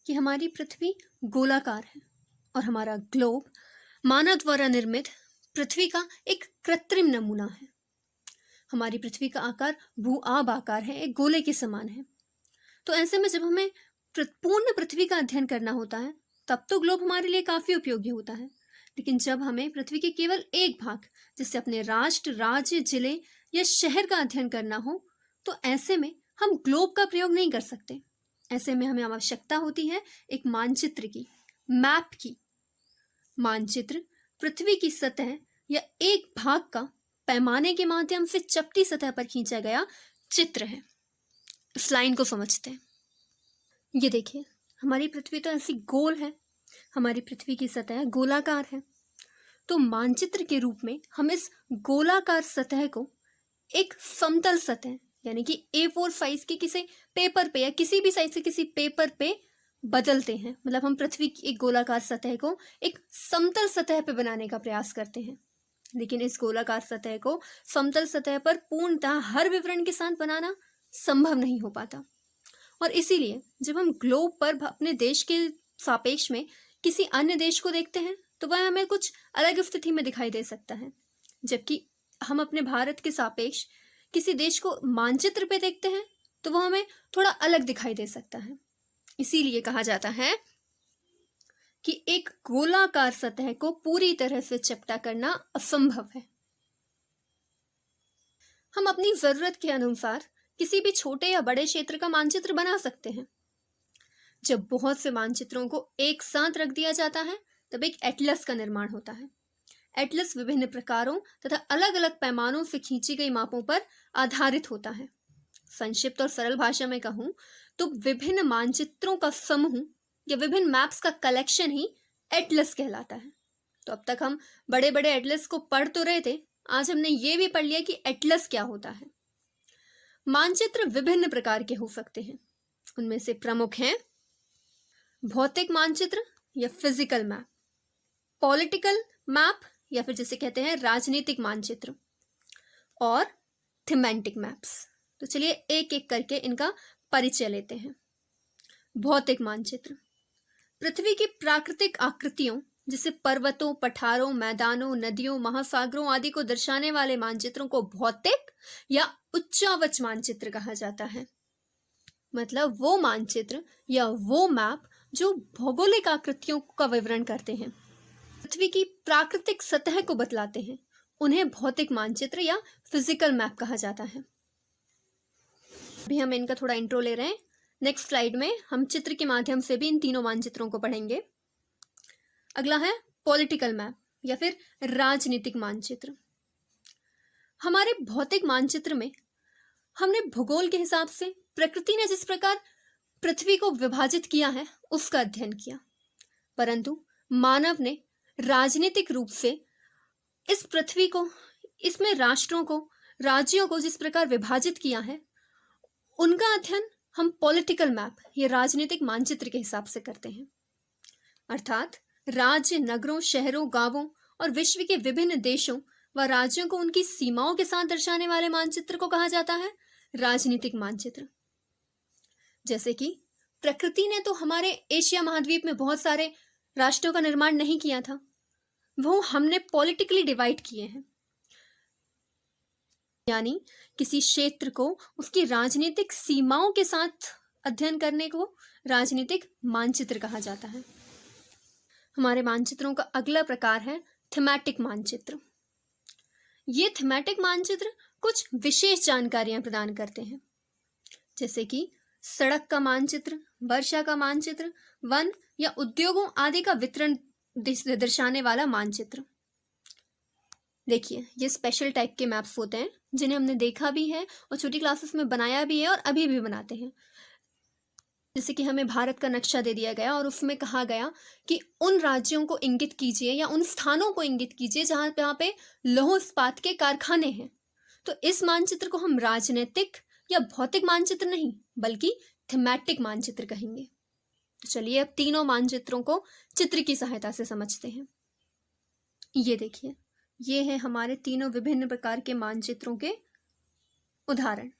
कि हमारी पृथ्वी गोलाकार है और हमारा ग्लोब मानव द्वारा निर्मित पृथ्वी का एक कृत्रिम नमूना है। हमारी पृथ्वी का आकार भू-आब आकार है, एक गोले के समान है। तो ऐसे में जब हमें पूर्ण पृथ्वी का अध्ययन करना होता है तब तो ग्लोब हमारे लिए काफी उपयोगी होता है, लेकिन जब हमें पृथ्वी के केवल एक भाग जैसे अपने राष्ट्र, राज्य, जिले या शहर का अध्ययन करना हो तो ऐसे में हम ग्लोब का प्रयोग नहीं कर सकते। ऐसे में हमें आवश्यकता होती है एक मानचित्र की, मैप की। मानचित्र पृथ्वी की सतह या एक भाग का पैमाने के माध्यम से चपटी सतह पर खींचा गया चित्र है। इस लाइन को समझते हैं। ये देखिए, हमारी पृथ्वी तो ऐसी गोल है, हमारी पृथ्वी की सतह गोलाकार है। तो मानचित्र के रूप में हम इस गोलाकार सतह को एक समतल सतह यानी कि A4 साइज के किसी पेपर पे या किसी भी साइज के किसी पेपर पे बदलते हैं। मतलब हम पृथ्वी की एक गोलाकार सतह को एक समतल सतह पे बनाने का प्रयास करते हैं, लेकिन इस गोलाकार सतह को समतल सतह पर पूर्णतः हर विवरण के साथ बनाना संभव नहीं हो पाता। और इसीलिए जब हम ग्लोब पर अपने देश के सापेक्ष में किसी अन्य देश को देखते हैं तो वह हमें कुछ अलग स्थिति में दिखाई दे सकता है, जबकि हम अपने भारत के सापेक्ष किसी देश को मानचित्र पे देखते हैं तो वह हमें थोड़ा अलग दिखाई दे सकता है। इसीलिए कहा जाता है कि एक गोलाकार सतह को पूरी तरह से चपटा करना असंभव है। हम अपनी जरूरत के अनुसार किसी भी छोटे या बड़े क्षेत्र का मानचित्र बना सकते हैं। जब बहुत से मानचित्रों को एक साथ रख दिया जाता है तब एक एटलस का निर्माण होता है। एटलस विभिन्न प्रकारों तथा अलग अलग पैमानों से खींची गई मापों पर आधारित होता है। संक्षिप्त और सरल भाषा में कहूं तो विभिन्न मानचित्रों का समूह या विभिन्न मैप्स का कलेक्शन ही एटलस कहलाता है। तो अब तक हम बड़े बड़े एटलस को पढ़ तो रहे थे, आज हमने ये भी पढ़ लिया कि एटलस क्या होता है। मानचित्र विभिन्न प्रकार के हो सकते हैं। उनमें से प्रमुख हैं भौतिक मानचित्र या फिजिकल मैप, पॉलिटिकल मैप या फिर जिसे कहते हैं राजनीतिक मानचित्र, और थीमेटिक मैप्स। तो चलिए एक एक करके इनका परिचय लेते हैं। भौतिक मानचित्र पृथ्वी की प्राकृतिक आकृतियों जैसे पर्वतों, पठारों, मैदानों, नदियों, महासागरों आदि को दर्शाने वाले मानचित्रों को भौतिक या उच्चावच मानचित्र कहा जाता है। मतलब वो मानचित्र या वो मैप जो भौगोलिक आकृतियों का विवरण करते हैं, पृथ्वी की प्राकृतिक सतह को बतलाते हैं, उन्हें भौतिक मानचित्र या फिजिकल मैप कहा जाता है। अभी हम इनका थोड़ा इंट्रो ले रहे हैं। नेक्स्ट स्लाइड में हम चित्र के माध्यम से भी इन तीनों मानचित्रों को पढ़ेंगे। अगला है पॉलिटिकल मैप या फिर राजनीतिक मानचित्र। हमारे भौतिक मानचित्र में हमने भूगोल के हिसाब से प्रकृति ने जिस प्रकार पृथ्वी को विभाजित किया है उसका अध्ययन किया, परंतु मानव ने राजनीतिक रूप से इस पृथ्वी को, इसमें राष्ट्रों को, राज्यों को जिस प्रकार विभाजित किया है उनका अध्ययन हम पॉलिटिकल मैप या राजनीतिक मानचित्र के हिसाब से करते हैं। अर्थात राज्य, नगरों, शहरों, गांवों और विश्व के विभिन्न देशों व राज्यों को उनकी सीमाओं के साथ दर्शाने वाले मानचित्र को कहा जाता है राजनीतिक मानचित्र। जैसे कि प्रकृति ने तो हमारे एशिया महाद्वीप में बहुत सारे राष्ट्रों का निर्माण नहीं किया था, वो हमने पॉलिटिकली डिवाइड किए हैं। यानी किसी क्षेत्र को उसकी राजनीतिक सीमाओं के साथ अध्ययन करने को राजनीतिक मानचित्र कहा जाता है। हमारे मानचित्रों का अगला प्रकार है थीमेटिक मानचित्र। ये थीमेटिक मानचित्र कुछ विशेष जानकारियां प्रदान करते हैं, जैसे कि सड़क का मानचित्र, वर्षा का मानचित्र, वन या उद्योगों आदि का वितरण दर्शाने वाला मानचित्र। देखिए, ये स्पेशल टाइप के मैप्स होते हैं जिन्हें हमने देखा भी है और छोटी क्लासेस में बनाया भी है और अभी भी बनाते हैं। जैसे कि हमें भारत का नक्शा दे दिया गया और उसमें कहा गया कि उन राज्यों को इंगित कीजिए या उन स्थानों को इंगित कीजिए जहाँ पे लौह इस्पात के कारखाने हैं। तो इस मानचित्र को हम राजनीतिक या भौतिक मानचित्र नहीं बल्कि थीमेटिक मानचित्र कहेंगे। तो चलिए अब तीनों मानचित्रों को चित्र की सहायता से समझते हैं। ये देखिए, ये है हमारे तीनों विभिन्न प्रकार के मानचित्रों के उदाहरण।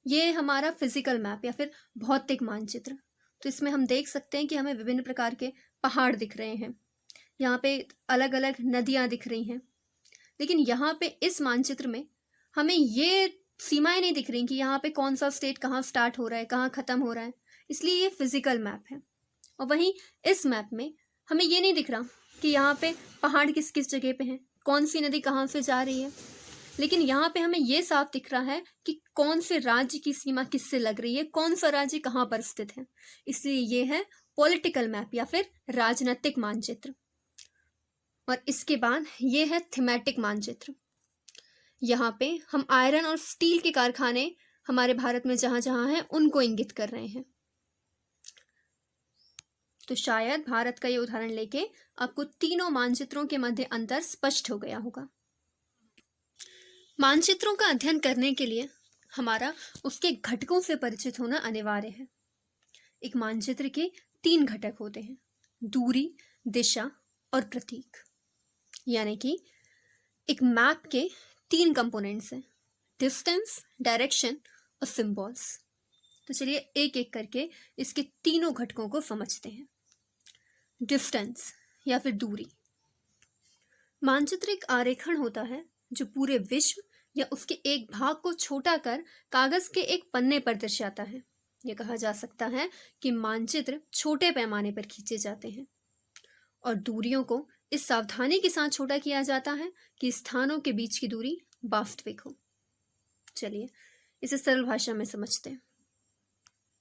ये हमारा फिजिकल मैप या फिर भौतिक मानचित्र। तो इसमें हम देख सकते हैं कि हमें विभिन्न प्रकार के पहाड़ दिख रहे हैं, यहाँ पे अलग अलग नदियाँ दिख रही हैं। लेकिन यहाँ पे इस मानचित्र में हमें ये सीमाएं नहीं दिख रही कि यहाँ पे कौन सा स्टेट कहाँ स्टार्ट हो रहा है, कहाँ ख़त्म हो रहा है, इसलिए ये फिजिकल मैप है। और वहीं इस मैप में हमें ये नहीं दिख रहा कि यहाँ पे पहाड़ किस किस जगह पे हैं, कौन सी नदी कहाँ से जा रही है। लेकिन यहाँ पे हमें ये साफ दिख रहा है कि कौन से राज्य की सीमा किससे लग रही है, कौन सा राज्य कहाँ पर स्थित है। इसलिए ये है पॉलिटिकल मैप या फिर राजनीतिक मानचित्र। और इसके बाद ये है थीमेटिक मानचित्र। यहाँ पे हम आयरन और स्टील के कारखाने हमारे भारत में जहाँ जहाँ हैं उनको इंगित कर रहे हैं। तो शायद भारत का ये उदाहरण लेके आपको तीनों मानचित्रों के मध्य अंतर स्पष्ट हो गया होगा। मानचित्रों का अध्ययन करने के लिए हमारा उसके घटकों से परिचित होना अनिवार्य है। एक मानचित्र के 3 घटक होते हैं, दूरी, दिशा और प्रतीक। यानी कि एक मैप के 3 कंपोनेंट्स हैं, डिस्टेंस, डायरेक्शन और सिंबल्स। तो चलिए एक एक करके इसके तीनों घटकों को समझते हैं। डिस्टेंस या फिर दूरी। मानचित्र एक आरेखण होता है जो पूरे विश्व या उसके एक भाग को छोटा कर कागज के एक पन्ने पर दर्शाता है। यह कहा जा सकता है कि मानचित्र छोटे पैमाने पर खींचे जाते हैं और दूरियों को इस सावधानी के साथ छोटा किया जाता है कि स्थानों के बीच की दूरी वास्तविक हो। चलिए इसे सरल भाषा में समझते हैं।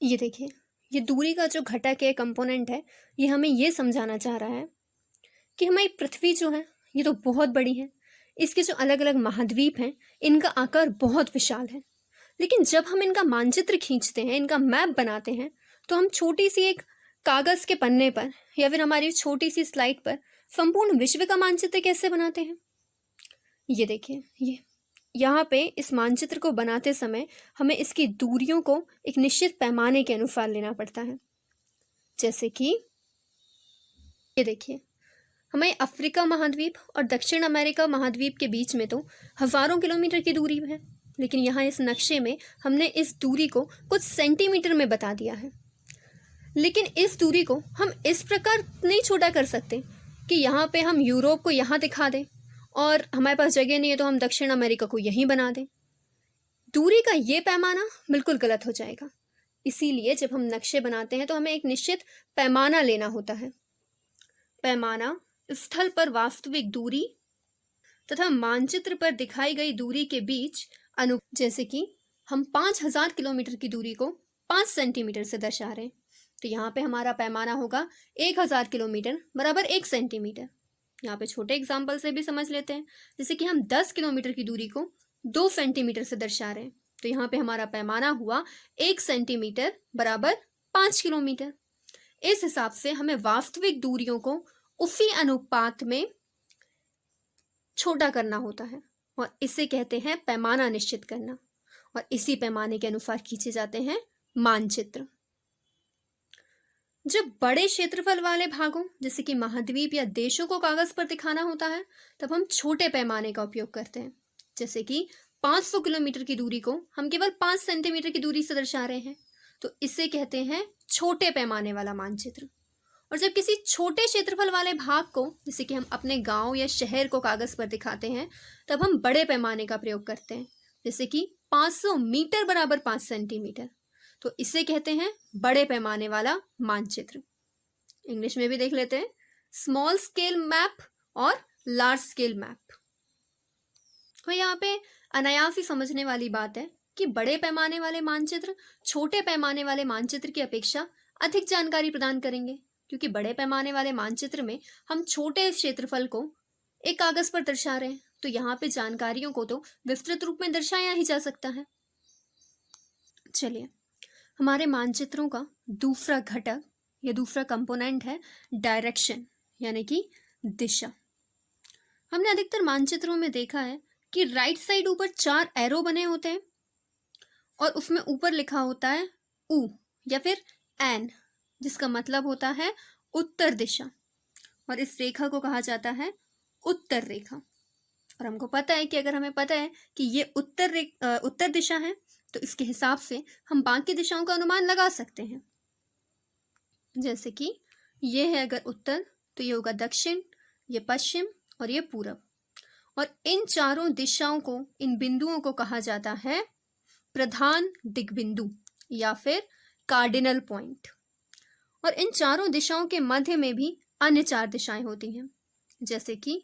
ये देखिए, ये दूरी का जो घटक है, कंपोनेंट है, ये हमें ये समझाना चाह रहा है कि हमारी पृथ्वी जो है ये तो बहुत बड़ी है, इसके जो अलग अलग महाद्वीप हैं इनका आकार बहुत विशाल है। लेकिन जब हम इनका मानचित्र खींचते हैं, इनका मैप बनाते हैं, तो हम छोटी सी एक कागज के पन्ने पर या फिर हमारी छोटी सी स्लाइड पर संपूर्ण विश्व का मानचित्र कैसे बनाते हैं। ये देखिए, ये यहाँ पे इस मानचित्र को बनाते समय हमें इसकी दूरियों को एक निश्चित पैमाने के अनुसार लेना पड़ता है। जैसे कि ये देखिए, हमें अफ्रीका महाद्वीप और दक्षिण अमेरिका महाद्वीप के बीच में तो हजारों किलोमीटर की दूरी है, लेकिन यहाँ इस नक्शे में हमने इस दूरी को कुछ सेंटीमीटर में बता दिया है। लेकिन इस दूरी को हम इस प्रकार नहीं छोटा कर सकते कि यहाँ पे हम यूरोप को यहाँ दिखा दें और हमारे पास जगह नहीं है तो हम दक्षिण अमेरिका को यहीं बना दें। दूरी का ये पैमाना बिल्कुल गलत हो जाएगा। इसीलिए जब हम नक्शे बनाते हैं तो हमें एक निश्चित पैमाना लेना होता है। पैमाना स्थल पर वास्तविक दूरी तथा मानचित्र पर दिखाई गई दूरी के बीच जैसे कि हम 5000 किलोमीटर की दूरी को 5 सेंटीमीटर से दर्शा रहे हैं, तो यहाँ पे हमारा पैमाना होगा 1000 किलोमीटर बराबर 1 सेंटीमीटर। यहाँ पे छोटे एग्जाम्पल से भी समझ लेते हैं, जैसे कि हम 10 किलोमीटर की दूरी को 2 सेंटीमीटर से दर्शा रहे हैं, तो यहाँ पे हमारा पैमाना हुआ 1 सेंटीमीटर बराबर 5 किलोमीटर। इस हिसाब से हमें वास्तविक दूरियों को उसी अनुपात में छोटा करना होता है और इसे कहते हैं पैमाना निश्चित करना, और इसी पैमाने के अनुसार खींचे जाते हैं मानचित्र। जब बड़े क्षेत्रफल वाले भागों जैसे कि महाद्वीप या देशों को कागज पर दिखाना होता है तब हम छोटे पैमाने का उपयोग करते हैं। जैसे कि 500 किलोमीटर की दूरी को हम केवल 5 सेंटीमीटर की दूरी से दर्शा रहे हैं, तो इसे कहते हैं छोटे पैमाने वाला मानचित्र। और जब किसी छोटे क्षेत्रफल वाले भाग को जैसे कि हम अपने गांव या शहर को कागज पर दिखाते हैं तब हम बड़े पैमाने का प्रयोग करते हैं, जैसे कि 500 मीटर बराबर 5 सेंटीमीटर, तो इसे कहते हैं बड़े पैमाने वाला मानचित्र। इंग्लिश में भी देख लेते हैं, स्मॉल स्केल मैप और लार्ज स्केल मैप। तो यहाँ पे अनायास ही समझने वाली बात है कि बड़े पैमाने वाले मानचित्र छोटे पैमाने वाले मानचित्र की अपेक्षा अधिक जानकारी प्रदान करेंगे, क्योंकि बड़े पैमाने वाले मानचित्र में हम छोटे क्षेत्रफल को एक कागज पर दर्शा रहे हैं, तो यहाँ पे जानकारियों को तो विस्तृत रूप में दर्शाया ही जा सकता है। चलिए, हमारे मानचित्रों का दूसरा घटक या दूसरा कंपोनेंट है डायरेक्शन यानी कि दिशा। हमने अधिकतर मानचित्रों में देखा है कि राइट साइड ऊपर 4 एरो बने होते हैं और उसमें ऊपर लिखा होता है ऊ या फिर एन, जिसका मतलब होता है उत्तर दिशा, और इस रेखा को कहा जाता है उत्तर रेखा। और हमको पता है कि अगर हमें पता है कि ये उत्तर दिशा है तो इसके हिसाब से हम बाकी दिशाओं का अनुमान लगा सकते हैं। जैसे कि ये है अगर उत्तर तो ये होगा दक्षिण, ये पश्चिम और ये पूरब। और इन चारों दिशाओं को, इन बिंदुओं को कहा जाता है प्रधान दिग्बिंदु या फिर कार्डिनल पॉइंट। और इन चारों दिशाओं के मध्य में भी अन्य 4 दिशाएं होती हैं, जैसे कि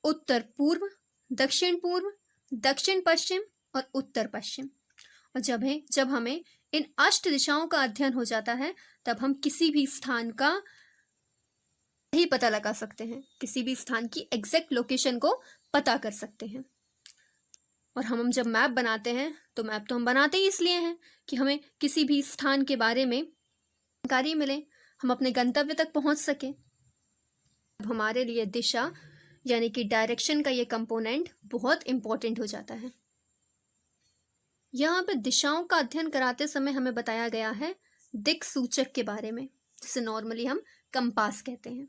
उत्तर पूर्व, दक्षिण पूर्व, दक्षिण पश्चिम और उत्तर पश्चिम। और जब हमें इन अष्ट दिशाओं का अध्ययन हो जाता है तब हम किसी भी स्थान का ही पता लगा सकते हैं, किसी भी स्थान की एग्जैक्ट लोकेशन को पता कर सकते हैं। और हम जब मैप बनाते हैं तो मैप तो हम बनाते ही इसलिए हैं कि हमें किसी भी स्थान के बारे में जानकारी मिले, हम अपने गंतव्य तक पहुंच सके। अब हमारे लिए दिशा यानी कि डायरेक्शन का ये कंपोनेंट बहुत इंपॉर्टेंट हो जाता है। यहाँ पे दिशाओं का अध्ययन कराते समय हमें बताया गया है दिक् सूचक के बारे में, जिसे नॉर्मली हम कंपास कहते हैं।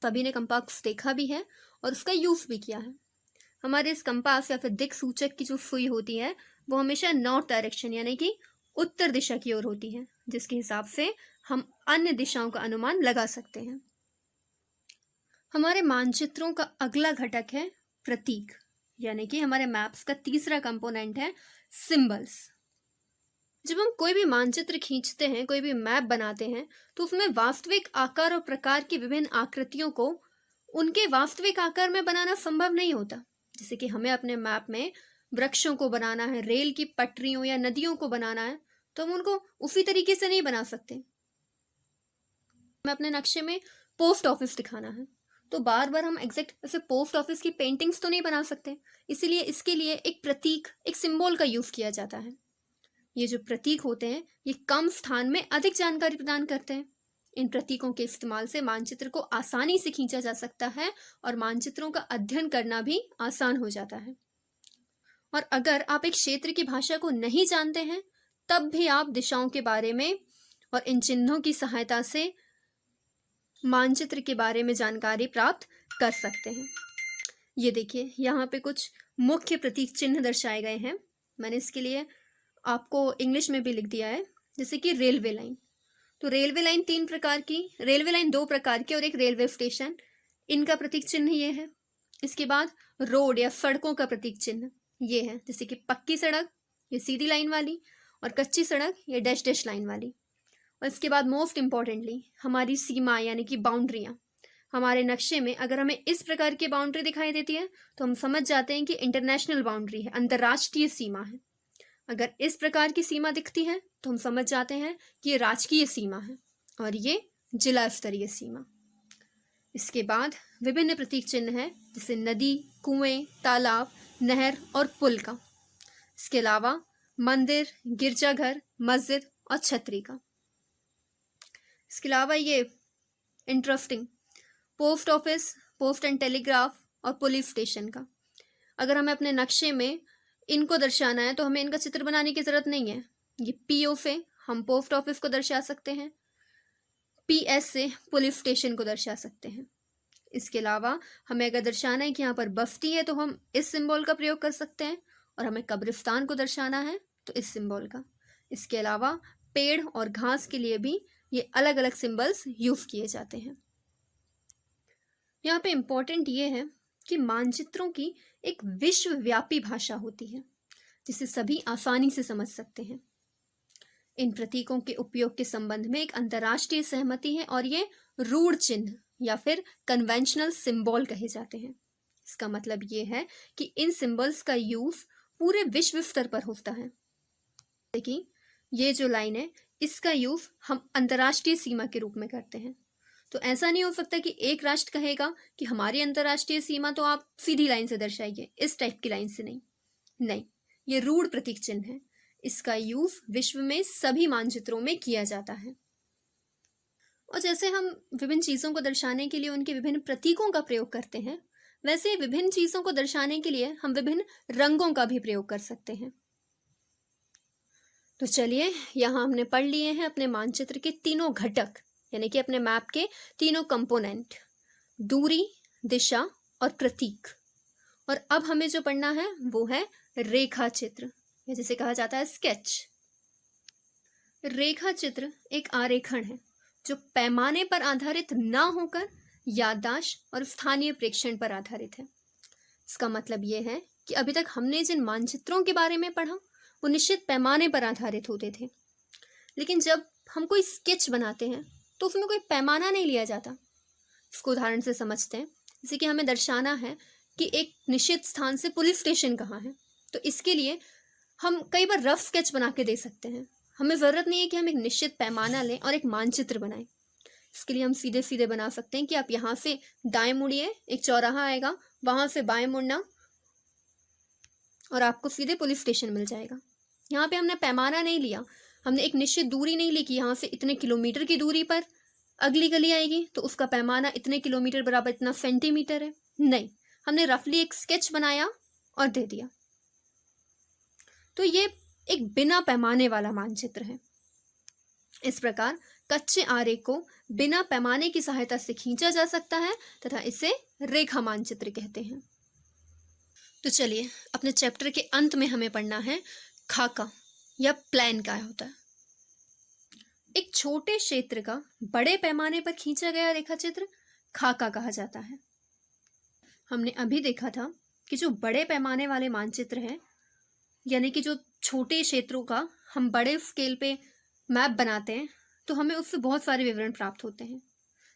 सभी ने कंपास देखा भी है और उसका यूज भी किया है। हमारे इस कंपास या फिर दिक् सूचक की जो सुई होती है वो हमेशा नॉर्थ डायरेक्शन यानी कि उत्तर दिशा की ओर होती है, जिसके हिसाब से हम अन्य दिशाओं का अनुमान लगा सकते हैं। हमारे मानचित्रों का अगला घटक है प्रतीक, यानी कि हमारे मैप्स का तीसरा कंपोनेंट है सिंबल्स। जब हम कोई भी मानचित्र खींचते हैं, कोई भी मैप बनाते हैं, तो उसमें वास्तविक आकार और प्रकार की विभिन्न आकृतियों को उनके वास्तविक आकार में बनाना संभव नहीं होता। जैसे कि हमें अपने मैप में वृक्षों को बनाना है, रेल की पटरियों या नदियों को बनाना है, तो हम उनको उसी तरीके से नहीं बना सकते। हमें अपने नक्शे में पोस्ट ऑफिस दिखाना है तो बार बार हम एग्जैक्ट ऐसे पोस्ट ऑफिस की पेंटिंग्स तो नहीं बना सकते, इसीलिए इसके लिए एक प्रतीक, एक सिंबल का यूज किया जाता है। ये जो प्रतीक होते हैं ये कम स्थान में अधिक जानकारी प्रदान करते हैं। इन प्रतीकों के इस्तेमाल से मानचित्र को आसानी से खींचा जा सकता है और मानचित्रों का अध्ययन करना भी आसान हो जाता है। और अगर आप एक क्षेत्र की भाषा को नहीं जानते हैं तब भी आप दिशाओं के बारे में और इन चिन्हों की सहायता से मानचित्र के बारे में जानकारी प्राप्त कर सकते हैं। ये देखिए यहाँ पे कुछ मुख्य प्रतीक चिन्ह दर्शाए गए हैं। मैंने इसके लिए आपको इंग्लिश में भी लिख दिया है, जैसे कि रेलवे लाइन। तो रेलवे लाइन 3 प्रकार की, रेलवे लाइन 2 प्रकार की और एक रेलवे स्टेशन, इनका प्रतीक चिन्ह ये है। इसके बाद रोड या सड़कों का प्रतीक चिन्ह ये है, जैसे कि पक्की सड़क ये सीधी लाइन वाली और कच्ची सड़क ये डैश डैश लाइन वाली। और इसके बाद मोस्ट इम्पॉर्टेंटली हमारी सीमा यानी कि बाउंड्रियाँ। हमारे नक्शे में अगर हमें इस प्रकार की बाउंड्री दिखाई देती है तो हम समझ जाते हैं कि इंटरनेशनल बाउंड्री है, अंतर्राष्ट्रीय सीमा है। अगर इस प्रकार की सीमा दिखती है तो हम समझ जाते हैं कि ये राजकीय सीमा है और ये जिला स्तरीय सीमा। इसके बाद विभिन्न प्रतीक चिन्ह हैं, जैसे नदी, कुएं, तालाब, नहर और पुल का। इसके अलावा मंदिर, गिरजाघर, मस्जिद और छतरी का। इसके अलावा ये interesting post office, post and telegraph और पुलिस स्टेशन का। अगर हमें अपने नक्शे में इनको दर्शाना है तो हमें इनका चित्र बनाने की जरूरत नहीं है। ये पीओ से हम पोस्ट ऑफिस को दर्शा सकते हैं, पीएस से पुलिस स्टेशन को दर्शा सकते हैं। इसके अलावा हमें अगर दर्शाना है कि यहाँ पर बस्ती है तो हम इस सिंबल का प्रयोग कर सकते हैं, और हमें कब्रिस्तान को दर्शाना है तो इस सिंबल का। इसके अलावा पेड़ और घास के लिए भी ये अलग अलग सिंबल्स यूज किए जाते हैं। यहाँ पे इम्पोर्टेंट ये है कि मानचित्रों की एक विश्वव्यापी भाषा होती है जिसे सभी आसानी से समझ सकते हैं। इन प्रतीकों के उपयोग के संबंध में एक अंतर्राष्ट्रीय सहमति है और ये रूढ़ चिन्ह या फिर कन्वेंशनल सिंबल कहे जाते हैं। इसका मतलब ये है कि इन सिंबल्स का यूज पूरे विश्व स्तर पर होता है। देखिए ये जो लाइन है इसका यूज हम अंतर्राष्ट्रीय सीमा के रूप में करते हैं। तो ऐसा नहीं हो सकता कि एक राष्ट्र कहेगा कि हमारी अंतर्राष्ट्रीय सीमा तो आप सीधी लाइन से दर्शाइए, इस टाइप की लाइन से नहीं, ये रूढ़ प्रतीक चिन्ह है। इसका यूज विश्व में सभी मानचित्रों में किया जाता है। और जैसे हम विभिन्न चीजों को दर्शाने के लिए उनके विभिन्न प्रतीकों का प्रयोग करते हैं, वैसे विभिन्न चीजों को दर्शाने के लिए हम विभिन्न रंगों का भी प्रयोग कर सकते हैं। तो चलिए यहाँ हमने पढ़ लिए हैं अपने मानचित्र के तीनों घटक, यानी कि अपने मैप के तीनों कंपोनेंट, दूरी, दिशा और प्रतीक। और अब हमें जो पढ़ना है वो है रेखा चित्र, या जिसे कहा जाता है स्केच। रेखा चित्र एक आरेखण है जो पैमाने पर आधारित ना होकर याददाश्त और स्थानीय प्रेक्षण पर आधारित है। इसका मतलब यह है कि अभी तक हमने जिन मानचित्रों के बारे में पढ़ा वो निश्चित पैमाने पर आधारित होते थे, लेकिन जब हम कोई स्केच बनाते हैं तो उसमें कोई पैमाना नहीं लिया जाता। इसको उदाहरण से समझते हैं। जैसे कि हमें दर्शाना है कि एक निश्चित स्थान से पुलिस स्टेशन कहाँ है, तो इसके लिए हम कई बार रफ स्केच बना के दे सकते हैं। हमें ज़रूरत नहीं है कि हम एक निश्चित पैमाना लें और एक मानचित्र बनाएं। इसके लिए हम सीधे सीधे बना सकते हैं कि आप यहाँ से दाएं मुड़िए, एक चौराहा आएगा, वहाँ से बाएं मुड़ना और आपको सीधे पुलिस स्टेशन मिल जाएगा। यहाँ पे हमने पैमाना नहीं लिया, हमने एक निश्चित दूरी नहीं ली कि यहाँ से इतने किलोमीटर की दूरी पर अगली गली आएगी तो उसका पैमाना इतने किलोमीटर बराबर इतना सेंटीमीटर है। नहीं, हमने रफली एक स्केच बनाया और दे दिया। तो ये एक बिना पैमाने वाला मानचित्र है। इस प्रकार कच्चे आरेख को बिना पैमाने की सहायता से खींचा जा सकता है तथा इसे रेखा मानचित्र कहते हैं। तो चलिए, अपने चैप्टर के अंत में हमें पढ़ना है खाका या प्लान क्या होता है। एक छोटे क्षेत्र का बड़े पैमाने पर खींचा गया रेखा चित्र खाका कहा जाता है। हमने अभी देखा था कि जो बड़े पैमाने वाले मानचित्र हैं, यानी कि जो छोटे क्षेत्रों का हम बड़े स्केल पे मैप बनाते हैं, तो हमें उससे बहुत सारे विवरण प्राप्त होते हैं।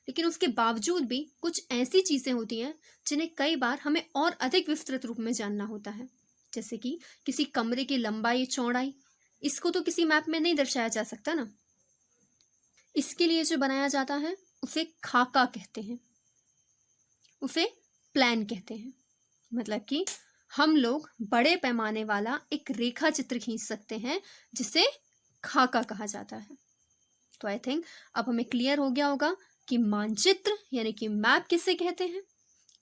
लेकिन उसके बावजूद भी कुछ ऐसी चीज़ें होती हैं जिन्हें कई बार हमें और अधिक विस्तृत रूप में जानना होता है। जैसे कि किसी कमरे की लंबाई चौड़ाई, इसको तो किसी मैप में नहीं दर्शाया जा सकता ना। इसके लिए जो बनाया जाता है उसे खाका कहते हैं, उसे प्लान कहते हैं। मतलब कि हम लोग बड़े पैमाने वाला एक रेखा चित्र खींच सकते हैं जिसे खाका कहा जाता है। तो आई थिंक अब हमें क्लियर हो गया होगा कि मानचित्र यानी कि मैप किसे कहते हैं,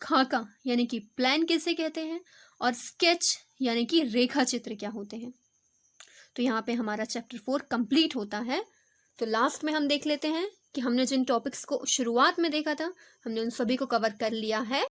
खाका यानी कि प्लान किसे कहते हैं, और स्केच यानी कि रेखा चित्र क्या होते हैं। तो यहाँ पे हमारा चैप्टर 4 कंप्लीट होता है। तो लास्ट में हम देख लेते हैं कि हमने जिन टॉपिक्स को शुरुआत में देखा था, हमने उन सभी को कवर कर लिया है।